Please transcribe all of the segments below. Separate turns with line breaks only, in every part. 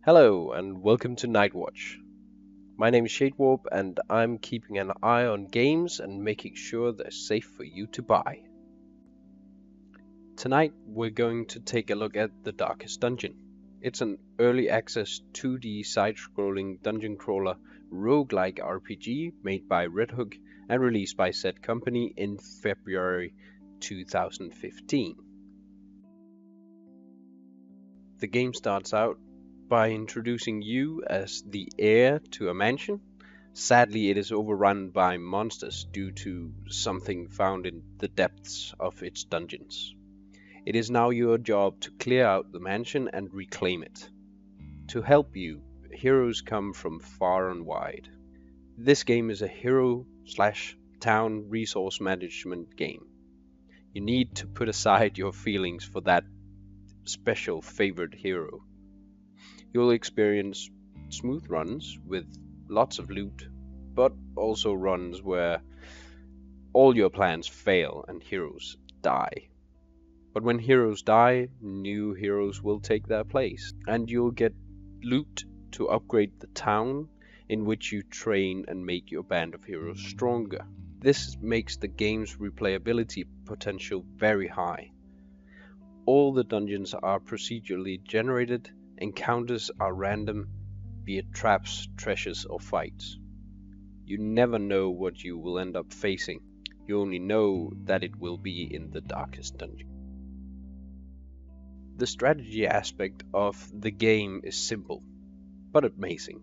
Hello and welcome to Night Watch. My name is Shadewarp and I'm keeping an eye on games and making sure they're safe for you to buy. Tonight we're going to take a look at The Darkest Dungeon. It's an early access 2D side-scrolling dungeon crawler roguelike RPG made by Red Hook and released by said company in February 2015. The game starts out by introducing you as the heir to a mansion. Sadly, it is overrun by monsters due to something found in the depths of its dungeons. It is now your job to clear out the mansion and reclaim it. To help you, heroes come from far and wide. This game is a hero/town resource management game. You need to put aside your feelings for that special favorite hero. You'll experience smooth runs with lots of loot, but also runs where all your plans fail and heroes die. But when heroes die, new heroes will take their place, and you'll get loot to upgrade the town in which you train and make your band of heroes stronger. This makes the game's replayability potential very high. All the dungeons are procedurally generated, encounters are random, be it traps, treasures or fights. You never know what you will end up facing, you only know that it will be in the darkest dungeon. The strategy aspect of the game is simple, but amazing.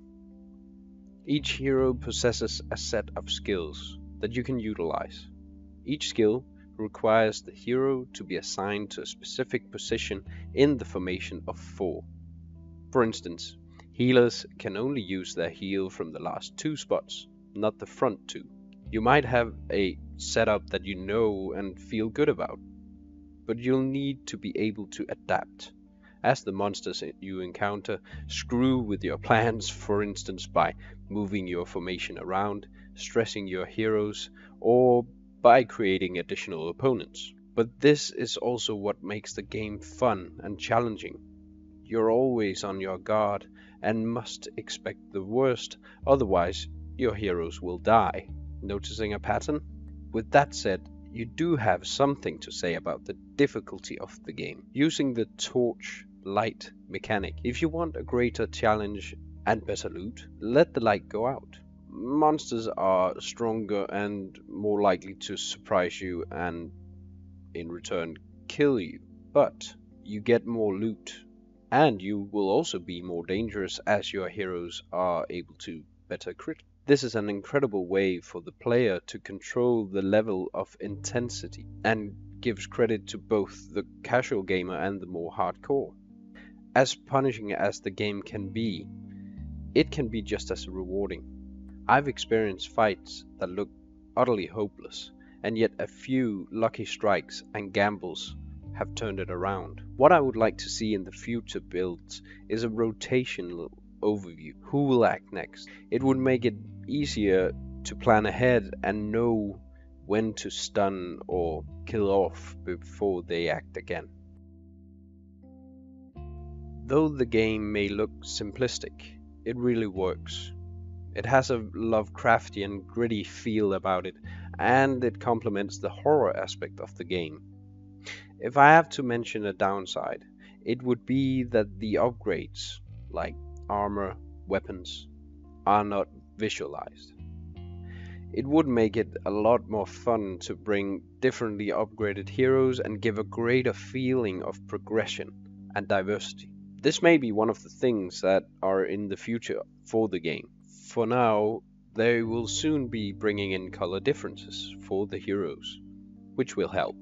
Each hero possesses a set of skills that you can utilize. Each skill requires the hero to be assigned to a specific position in the formation of 4. For instance, healers can only use their heal from the last 2 spots, not the front 2. You might have a setup that you know and feel good about, but you'll need to be able to adapt, as the monsters you encounter screw with your plans, for instance by moving your formation around, stressing your heroes, or by creating additional opponents. But this is also what makes the game fun and challenging. You're always on your guard and must expect the worst, otherwise your heroes will die. Noticing a pattern? With that said, you do have something to say about the difficulty of the game. Using the torch light mechanic. If you want a greater challenge and better loot, let the light go out. Monsters are stronger and more likely to surprise you and in return kill you, but you get more loot and you will also be more dangerous as your heroes are able to better crit. This is an incredible way for the player to control the level of intensity and gives credit to both the casual gamer and the more hardcore. As punishing as the game can be, it can be just as rewarding. I've experienced fights that look utterly hopeless, and yet a few lucky strikes and gambles have turned it around. What I would like to see in the future builds is a rotational overview. Who will act next? It would make it easier to plan ahead and know when to stun or kill off before they act again. Though the game may look simplistic, it really works. It has a Lovecraftian gritty feel about it, and it complements the horror aspect of the game. If I have to mention a downside, it would be that the upgrades, like armor, weapons, are not visualized. It would make it a lot more fun to bring differently upgraded heroes and give a greater feeling of progression and diversity. This may be one of the things that are in the future for the game. For now, they will soon be bringing in color differences for the heroes, which will help.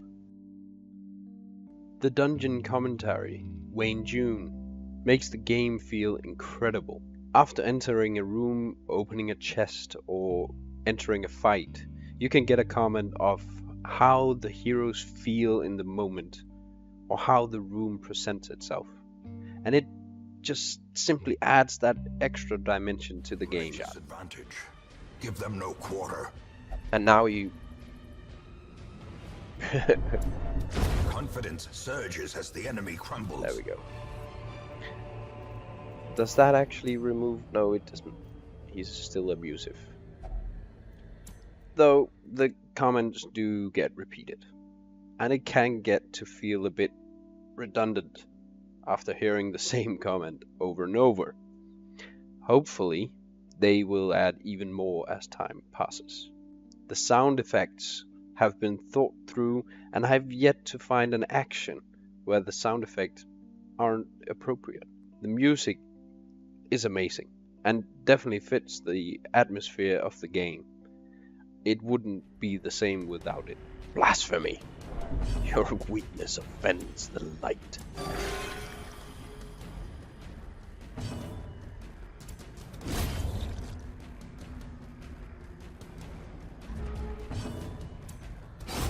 The dungeon commentary, Wayne June, makes the game feel incredible. After entering a room, opening a chest, or entering a fight, you can get a comment of how the heroes feel in the moment, or how the room presents itself. And it just simply adds that extra dimension to the game.
Advantage. Give them no quarter.
And now you...
Confidence surges as the enemy crumbles.
There we go. Does that actually remove? No, it doesn't. He's still abusive. Though the comments do get repeated, and it can get to feel a bit redundant after hearing the same comment over and over. Hopefully, they will add even more as time passes. The sound effects have been thought through, and I have yet to find an action where the sound effects aren't appropriate. The music is amazing and definitely fits the atmosphere of the game. It wouldn't be the same without it. Blasphemy! Your weakness offends the light.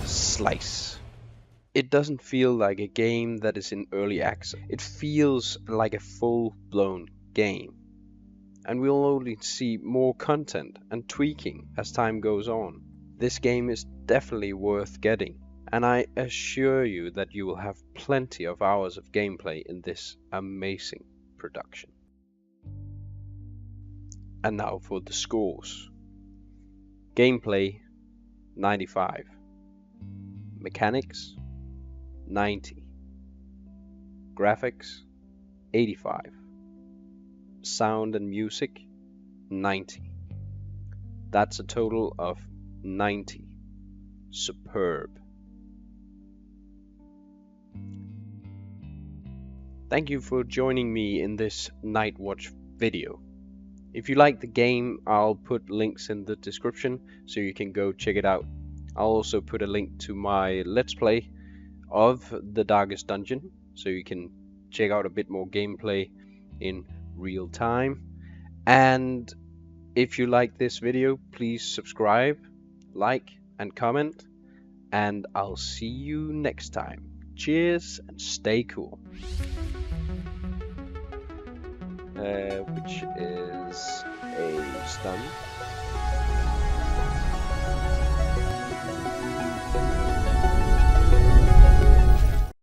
Slice. It doesn't feel like a game that is in early access. It feels like a full-blown game. And we'll only see more content and tweaking as time goes on. This game is definitely worth getting, and I assure you that you will have plenty of hours of gameplay in this amazing production. And now for the scores. Gameplay 95. Mechanics 90. Graphics 85. Sound and music 90. That's a total of 90. Superb. Thank you for joining me in this Night Watch video. If you like the game, I'll put links in the description so you can go check it out. I'll also put a link to my Let's Play of The Darkest Dungeon so you can check out a bit more gameplay in real time. And if you like this video, please subscribe, like and comment, and I'll see you next time. Cheers and stay cool. Which is a stun.